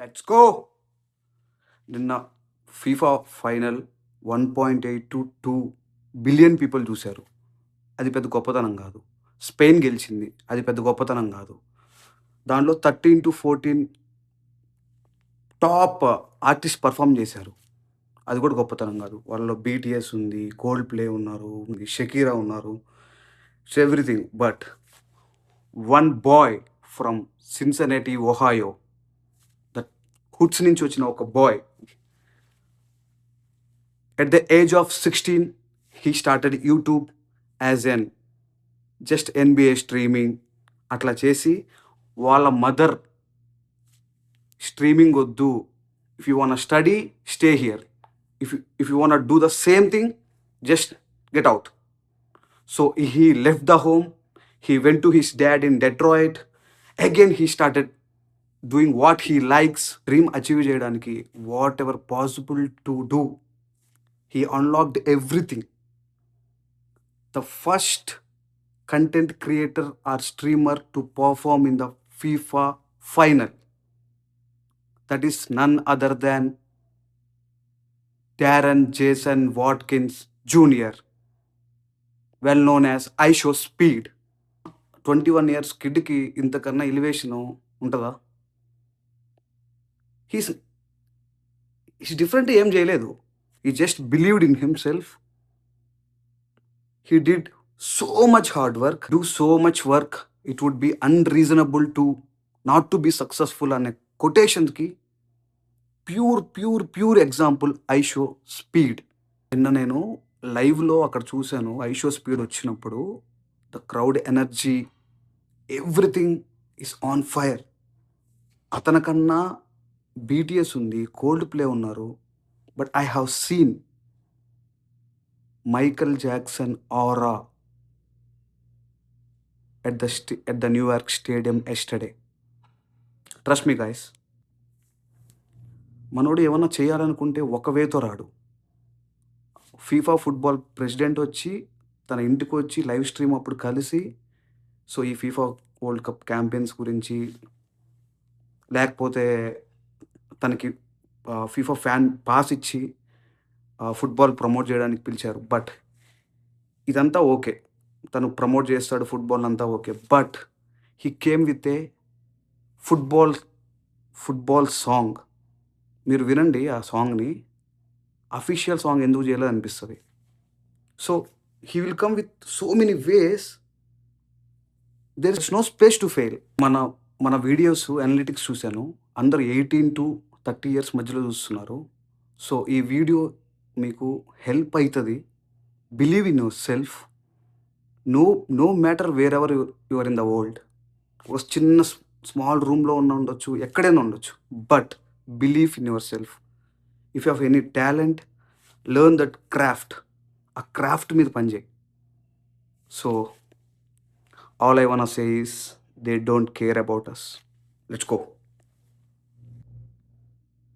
Let's go. నిన్న FIFA final 1.8 to 2 billion people చూశారు. అది పెద్ద గొప్పతనం కాదు. స్పెయిన్ గెలిచింది, అది పెద్ద గొప్పతనం కాదు. దాంట్లో 13 to 14 టాప్ ఆర్టిస్ట్ పర్ఫామ్ చేశారు, అది కూడా గొప్పతనం కాదు. వాళ్ళలో బీటీఎస్ ఉంది, కోల్డ్ ప్లే ఉన్నారు, షకీరా ఉన్నారు, everything. But one boy from Cincinnati Ohio, that hoods నుంచి వచ్చిన ఒక boy, at the age of 16 he started YouTube as an just NBA streaming. అట్లా చేసి వాళ్ళ మదర్ స్ట్రీమింగ్ వద్దు, if you want study stay here, if you want to do the same thing, just get out. So he left the home, he went to his dad in Detroit. Again he started doing what he likes. Dream achieve చేయడానికి whatever possible to do, he unlocked everything. The first content creator or streamer to perform in the FIFA final. That is none other than Darren Jason Watkins Jr., well known as ISO Speed. 21 years కిడ్కి ఇంతకన్నా elevation ఉంటుందా? He's different ఏం చేయలేదు. He just believed in himself. He did so much hard work, do so much work. It would be unreasonable to not to be successful అనే కొటేషన్కి pure example IShowSpeed. నిన్న నేను లైవ్లో అక్కడ చూశాను, ఐషో స్పీడ్ వచ్చినప్పుడు the crowd energy, everything is on fire. అతనికన్నా BTS ఉంది, కోల్డ్ ప్లే ఉన్నారు, but I have seen Michael Jackson aura at the New York Stadium yesterday. Trust me guys, మనోడు ఏమన్నా చేయాలనుకుంటే ఒక వేతో రాడు. ఫీఫా ఫుట్బాల్ ప్రెసిడెంట్ వచ్చి తన ఇంటికి వచ్చి లైవ్ స్ట్రీమ్ అప్పుడు కలిసి, సో ఈ ఫీఫా వరల్డ్ కప్ క్యాంపెయిన్స్ గురించి, లేకపోతే తనకి ఫీఫా ఫ్యాన్ పాస్ ఇచ్చి ఫుట్బాల్ ప్రమోట్ చేయడానికి పిలిచారు. బట్ ఇదంతా ఓకే, తను ప్రమోట్ చేస్తాడు ఫుట్బాల్ అంతా okay, but he came with a football song. మీరు వినండి ఆ సాంగ్ని, అఫీషియల్ సాంగ్ ఎందుకు చేయలేదు అనిపిస్తుంది. So he will come with so many ways, there is no space to fail. మన వీడియోస్ అనలిటిక్స్ చూశాను, అందరు 18 to 30 years మధ్యలో చూస్తున్నారు. సో ఈ వీడియో మీకు హెల్ప్ అవుతుంది. Believe in yourself. No matter wherever you're in the world. ఒక చిన్న స్మాల్ రూమ్లో ఉండొచ్చు, ఎక్కడైనా ఉండొచ్చు, but believe in yourself. If you have any talent, learn that craft. ఆ క్రాఫ్ట్ మీద పనిచేయి. So all I want say is they don't care about us. Let's go.